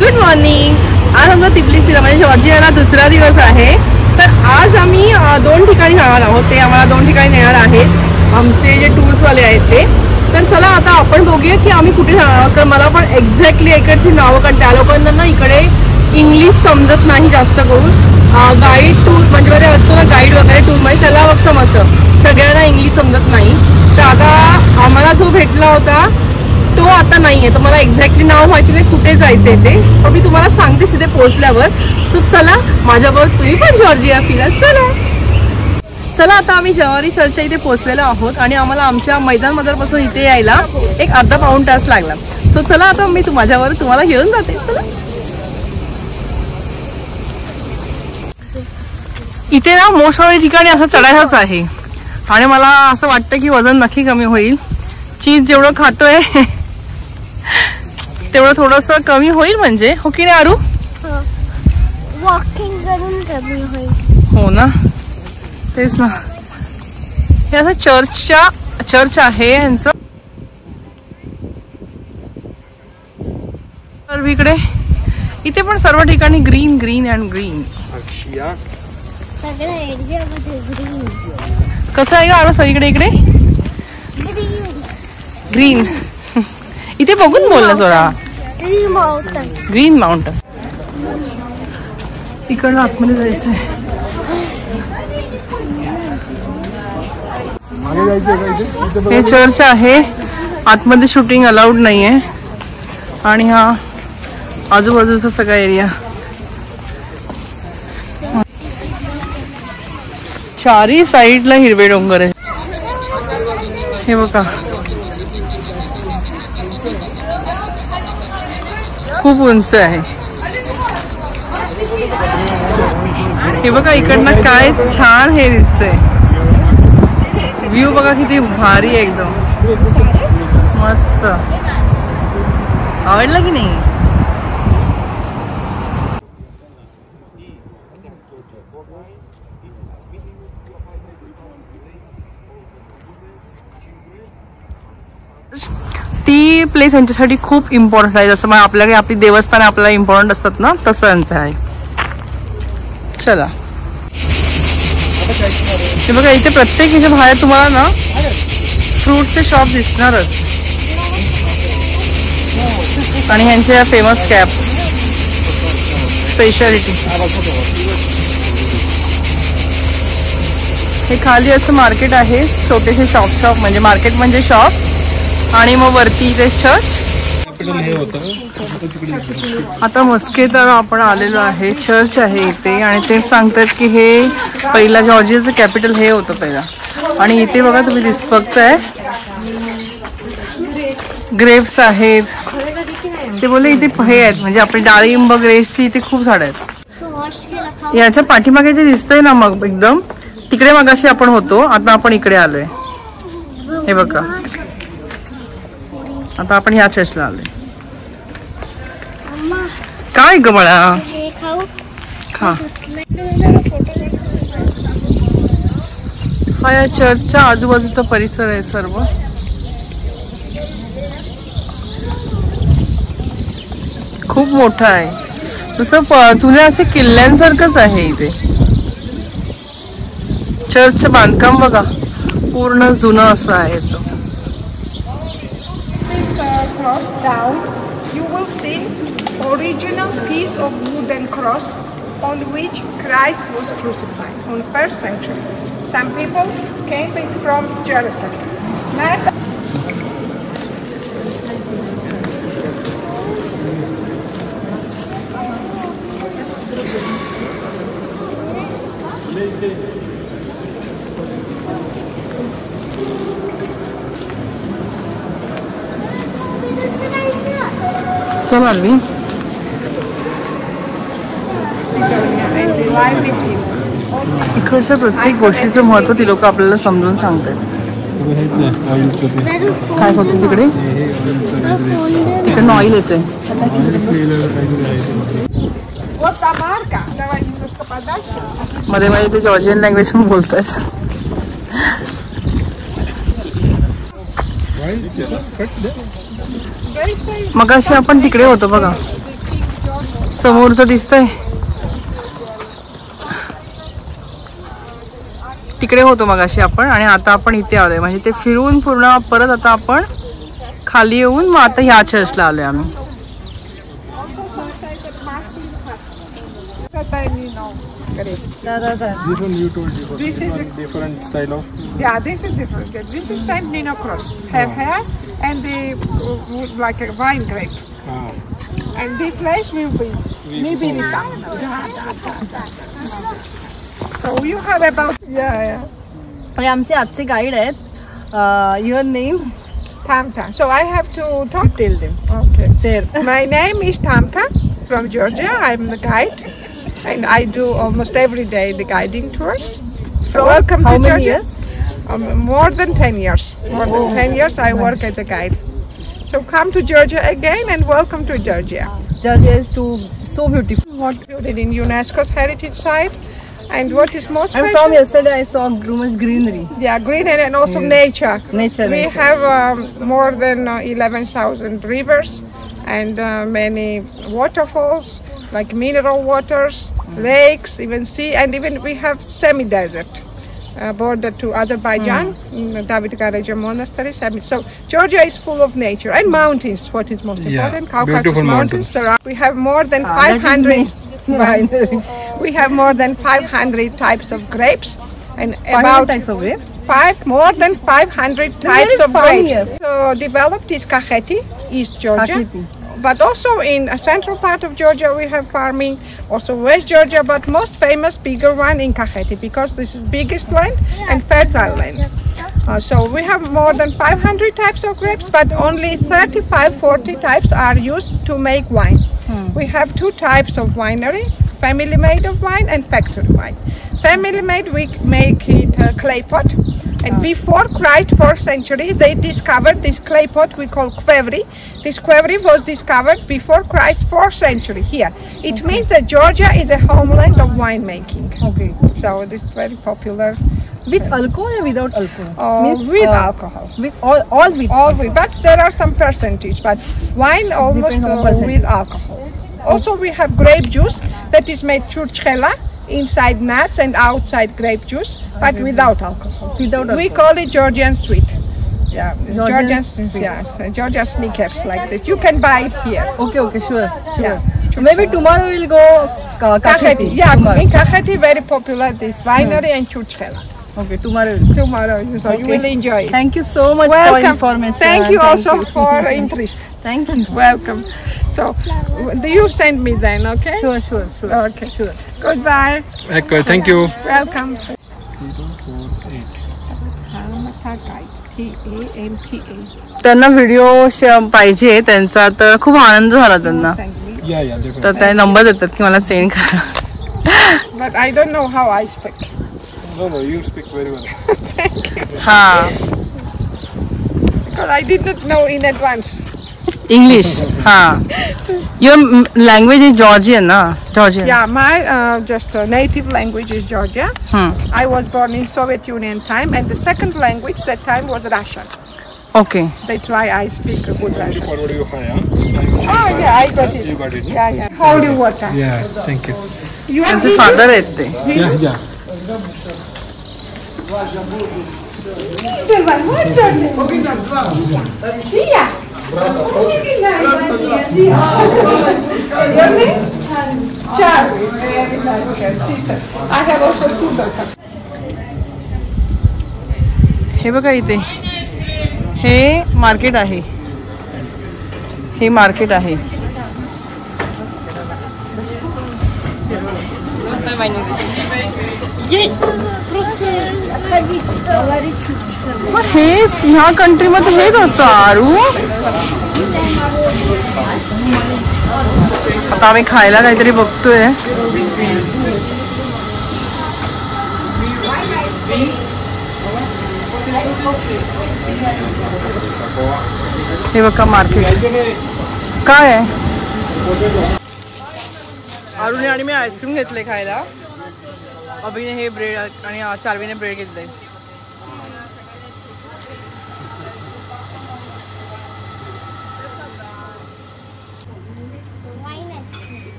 Good morning. आज आमचा तिपलिसीला म्हणजे जॉर्जियाला दुसरा दिवस आहे। तर आज आम्ही 2 ठिकाणी जाणार आहोत। ते आम्हाला 2 ठिकाणी नेणार आहेत आमचे जे टूर्सवाले आहेत ते। तर चला आता आपण बघूया की आम्ही कुठे जाणार आहोत। तर मला पण एक्झॅक्टली इकडची नावं, कारण त्या लोकांना ना इकडे इंग्लिश समजत नाही जास्त करून। गाईड टूर म्हणजे मध्ये असतो ना गाईड वगैरे टूरमध्ये, त्याला समजतं, सगळ्यांना इंग्लिश समजत नाही। तर आता आम्हाला जो भेटला होता तो आता नाही आहे, तर मला एक्झॅक्टली नाव माहिती नाही कुठे जायचं आहे ते, पण मी तुम्हाला सांगते तिथे पोहोचल्यावर। सो चला माझ्याबरोबर तुम्ही पण जॉर्जिया फिरा। चला आता आम्ही जवारी चर्चच्या इथे पोहोचलेलो आहोत आणि आम्हाला आमच्या मैदान बाजारपासून इथे यायला एक अर्धा पाऊण तास लागला। सो चला आता मी माझ्यावर तुम्हाला घेऊन जाते। चला इथे ना मोस्टली ठिकाणी असं चढायलाच आहे आणि मला असं वाटतं की वजन नक्की कमी होईल। चीज जेवढं खातोय तेवढं थोडंसं कमी होईल, म्हणजे हो की नाही आरू? वॉकिंग करून कमी होईल। हो ना, तेच ना। हे असं चर्च आहे यांचं। सर्वीकडे इथे पण सर्व ठिकाणी ग्रीन ग्रीन अँड ग्रीन। सगळ्या एरियामध्ये ग्रीन। कसं आहे आरू सगळीकडे इकडे ग्रीन? इथे बघून बोल ना जरा। Green mountain. इकडनं आतमध्ये जायचंय। हे चर्च आहे, आतमध्ये शूटिंग अलाउड नाहीये आणि हा आजूबाजूचा सगळा एरिया। चारी साईडला हिरवे डोंगर आहे। हे बघा खूप उंच आहे। हे बघा इकडनं काय छान हे दिसतंय, व्ह्यू बघा किती भारी आहे, एकदम मस्त। आवडलं की नाही? ती प्लेस यांच्यासाठी खूप इम्पॉर्टंट आहे, जसं मग आपल्याकडे आपली देवस्थान आपल्याला इम्पॉर्टंट असतात ना, तसं यांचं आहे। चला हे बघा इथे प्रत्येक ह्याच्या बाहेर तुम्हाला ना फ्रूटचे शॉप दिसणारच आणि ह्यांच्या फेमस कॅप स्पेशालिटी। हे खाली असं मार्केट आहे, छोटेसे शॉप म्हणजे मार्केट म्हणजे शॉप आणि मग वरती इथे चर्च। आता मस्के तर आपण आलेलो आहे, चर्च आहे इथे आणि ते सांगतात की हे पहिला जॉर्जियाचं कॅपिटल हे होतं पहिला। आणि इथे बघा तुम्ही बघताय ग्रेप्स आहेत, ते बोलले इथे हे आहेत म्हणजे आपली डाळिंब ग्रेप्सची इथे खूप झाडं आहेत। याच्या पाठीमागे जे दिसतंय ना मग एकदम तिकडे मगाशी आपण होतो, आता आपण इकडे आलोय। हे बघा आता आपण ह्या चर्चला आलोय। काय ग बाळा खा। हा या चर्चचा आजूबाजूचा परिसर आहे सर्व। खूप मोठा आहे, जसं जुन्या असे किल्ल्यांसारखंच आहे इथे। चर्चचं बांधकाम बघा पूर्ण जुनं असं आहे याचं। Down, you will see original piece of wooden cross on which Christ was crucified on 1st century. Some people came from Jerusalem. चला मी इकडच्या प्रत्येक गोष्टीचं महत्व ती लोक आपल्याला समजून सांगतात। काय होतं तिकडे? तिकडनं ऑइल येतंय। मध्ये मध्ये ते जॉर्जियन लँग्वेज पण बोलतायत। मगाशी आपण तिकडे होतो बघा, समोरचं दिसतंय. तिकडे होतो मगाशी आपण आणि आता आपण इथे आलोय. म्हणजे ते फिरून पूर्ण परत आता आपण खाली येऊन मग आता ह्या चर्चला आलोय आम्ही. This one you told before. This is different style of. Yeah, this is different. This is Saint Nino cross. Have hair and the like a wine grape. And the place will be Nibirita. So you have about yeah. आमचे आजचे guide आहेत. Your name? Tamta. So I have to talk. Tell them. Okay. There. My name is Tamta from Georgia. I'm the guide. And I do almost every day the guiding tours. So welcome How to many Georgia. years? More than 10 years. More than 10 years I work as a guide. So come to Georgia again and welcome to Georgia. Georgia is so beautiful. What included in UNESCO's heritage site. And what is most I'm special? from yesterday. I saw too much greenery. Yeah, green and also nature. Nature. We have more than 11,000 rivers and many waterfalls like mineral waters, lakes, even sea, and even we have semi-desert border to Azerbaijan, David Karaja Monastery. So Georgia is full of nature and mountains. What is most important? Caucasus beautiful mountains. We have more than 500. We have more than 500 types of grapes and about types of grapes. more than 500 types of grapes. So developed is Kakheti, East Georgia. Kakheti. But also in a central part of Georgia we have farming, also West Georgia, but most famous bigger one in Kakheti because this is biggest land and fertile land. So we have more than 500 types of grapes, but only 35-40 types are used to make wine. We have two types of winery, family made of wine and factory wine. Family made, we make it clay pot. And before Christ 4th century, they discovered this clay pot we call Qvevri. This Qvevri was discovered before Christ 4th century here. It means that Georgia is a homeland of winemaking. Okay. So this is very popular. With alcohol or without alcohol? Means, With alcohol. With all with. All with, but there are some percentage. But wine almost Depends on percentage. with alcohol. Also, we have grape juice that is made churchela, inside nuts and outside grape juice, but without alcohol. Without We alcohol. call it Georgian sweet. Yeah, Georgian sweet. Yes, Georgia Snickers like this. You can buy it here. Okay, sure. Yeah. Maybe tomorrow we'll go Kakheti. Yeah, Tomorrow. in Kakheti very popular this winery and churchela. Okay, tomorrow. Tomorrow, so you will enjoy it. Thank you so much for Welcome. information. Thank you also you. for interest. Thank you. Welcome. So, you send me then, okay? Sure. Okay. Goodbye. Okay, thank you. Welcome. 3248. Tamta. त्यांना video पाहिजे त्यांचा, तर खूप आनंद झाला त्यांना. Yeah, definitely. तर ते number देतात की मला सेंड करा. But I don't know how I speak. No, you speak very well. हा, Because I did not know in advance. English. हा, युअर लँग्वेज इज जॉर्जियन ना? Georgian. Yeah, my just native language is Georgia. I was born in Soviet Union time, and the second language that time was Russian. Okay. That's why I speak a good Russian. Forward you high, Oh yeah, I got it. You got it, no? Yeah. Holy water. Yeah, thank you. You are त्यांचे father आहेत ते. Yeah. I have also two daughters. हे बघा इथे हे market आहे. हे market आहे. हेच ह्या कंट्रीमध्ये हेच असतं आरू. आता आम्ही खायला काहीतरी बघतोय. हे बघा मार्केट काय आहे. अरुणे आणि मी आईस्क्रीम घेतले खायला. अभिने हे ब्रेड आणि चार्वीने ब्रेड घेतले.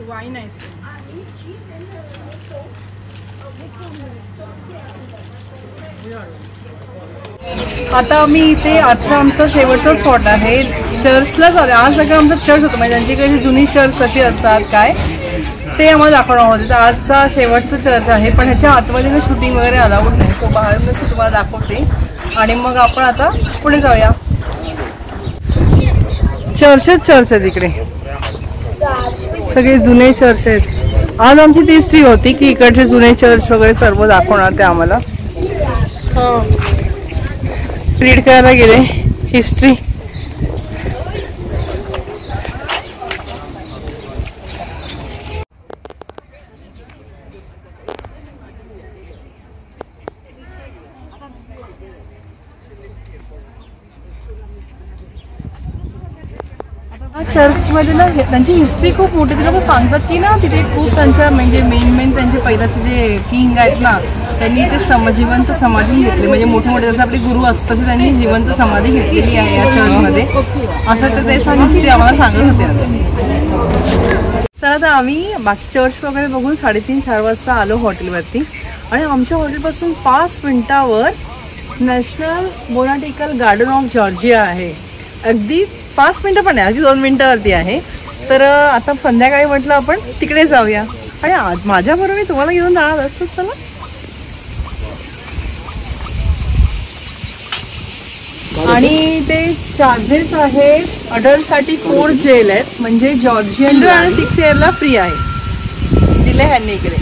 Wine ice cream. आता आम्ही इथे आजचा आमचा शेवटचा स्पॉट आहे. चर्चलाच आले. आज सगळं आमचा चर्च होतं म्हणजे त्यांच्याकडे जुनी चर्च कशी असतात काय ते आम्हाला दाखवणार होते. तर आजचा शेवटचं चर्च आहे पण ह्याच्या आतमध्ये शूटिंग वगैरे अलाउड नाही. सो बाहेरूनच मी तुम्हाला दाखवते आणि मग आपण आता पुढे जाऊया. चर्च आहे तिकडे सगळे जुने चर्च आहेत. आज आमची तीच ट्रिप होती की इकडचे जुने चर्च वगैरे सर्व दाखवणार ते आम्हाला. रीड करायला गेले हिस्ट्री. चर्चमध्ये ना त्यांची हिस्ट्री खूप मोठी. ते लोक सांगतात की ना तिथे खूप त्यांच्या म्हणजे मेन त्यांचे पहिल्याचे जे किंग आहेत ना त्यांनी ते जिवंत समाधी घेतली. म्हणजे मोठे मोठे जसं आपले गुरु असतात तसे त्यांनी जिवंत समाधी घेतलेली आहे या चर्चमध्ये. असं तर त्याचा हिस्ट्री आम्हाला सांगत होते. तर आता आम्ही बाकी चर्च वगैरे बघून 3:30-4 वाजता आलो हॉटेलवरती. आणि आमच्या हॉटेलपासून 5 मिनिटावर national botanical garden of Georgia आहे. अगदी 5 मिनिटं पण नाही, अगदी 2 मिनिटावरती आहे. तर आता संध्याकाळी म्हटलं आपण तिकडे जाऊया. आणि आज माझ्याबरोबर मी तुम्हाला घेऊन जाणार असतो. चला आणि ते चार्जेस आहेत अडल्टसाठी 4 जेल आहेत म्हणजे जॉर्जियन आणि 6 इयरला फ्री आहे. दिले ह्यांनी इकडे.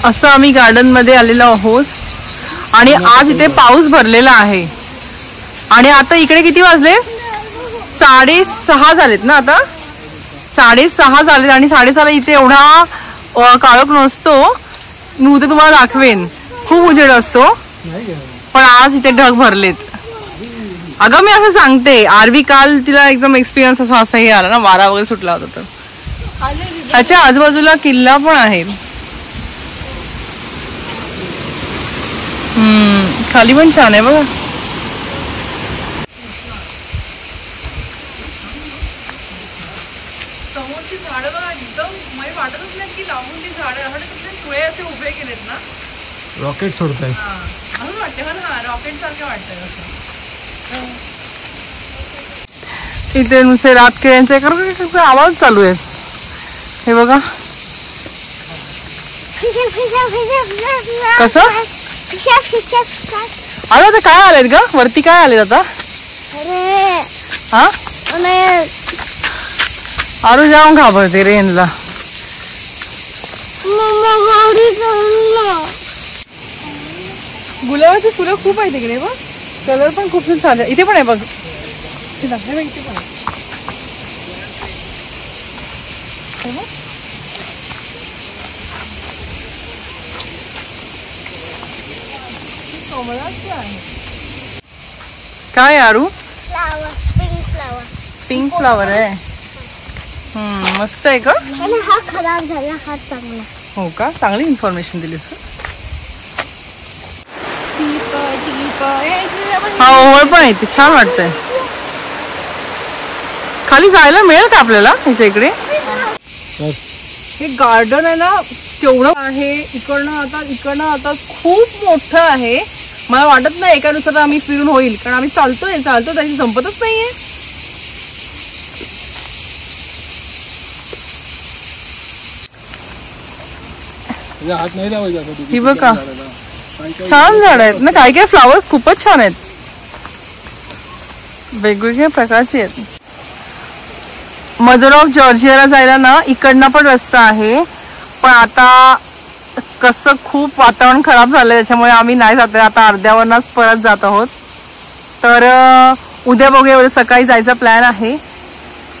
असं आम्ही गार्डन मध्ये आलेलो आहोत आणि आज इथे पाऊस भरलेला आहे. आणि आता इकडे किती वाजले? 6:30 झालेत ना. आता 6:30 झालेत आणि 6:30 इथे एवढा काळोख नसतो. मी उद्या तुम्हाला दाखवेन खूप उजेड असतो पण आज इथे ढग भरलेत. अगं मी असं सांगते आरवी काल तिला एकदम एक्सपिरियन्स असाही आला ना वारा वगैरे सुटला होता. तर त्याच्या आजूबाजूला किल्ला पण आहे. खाली पण छान आहे बघा. समोरची झाडं बघा एकदम मला वाटतच नाही की लावून ती झाडं सुळे असे उभे केलेत ना. रॉकेट सोडताय असं वाटतं ना रॉकेट सारखं वाटतंय. इथे नुसते रातकिड्यांचे आवाज चालू आहे. हे बघा कसं अरे आता काय आलेत ग वरती काय आलेत आता. हा आरू जाऊन घाबरते रेनला. गुलाबाची फुलं खूप आहेत तिकडे बघ. कलर पण खूप छान आहे. इथे पण आहे बघ. इथे पण आहे. काय आरू? पिंक फ्लावर आहे. मस्त आहे का? हा खराब झाला हा चांगला. हो का? चांगली इन्फॉर्मेशन दिलीस. हा ओवळ पण आहे. छान वाटतंय. खाली जायला मिळेल का आपल्याला ह्याच्या इकडे? हे गार्डन आहे ना तेवढं आहे. इकडनं आता खूप मोठं आहे. मला वाटत नाही एका दिवसात आम्ही फिरून होईल कारण आम्ही चालतोय त्याची संपतच नाहीये. ही बघा छान झाड आहेत ना. काय फ्लावर्स खूपच छान आहेत. वेगवेगळ्या प्रकारचे आहेत. मदर ऑफ जॉर्जियाला जायला ना इकडनं पण रस्ता आहे पण आता कसं खूप वातावरण खराब झालं त्याच्यामुळे आम्ही नाही जात. आता अर्ध्यावरनच परत जात आहोत. तर उद्या बघूया. उद्या सकाळी जायचा प्लॅन आहे.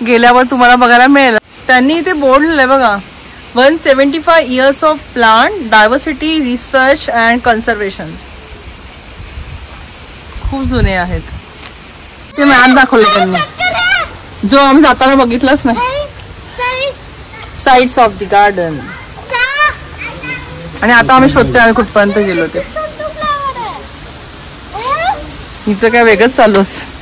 गेल्यावर तुम्हाला बघायला मिळेल. त्यांनी इथे बोर्ड लिहिलंय बघा 175 years of plant diversity research and conservation. खूप जुने आहेत. ते मॅप दाखवले त्यांनी जो आम्ही जाताना बघितलंच नाही. Sides of the garden. आणि आता आम्ही शोधतोय आम्ही कुठपर्यंत गेलो ते. हिचं काय वेगळंच चालू असतं.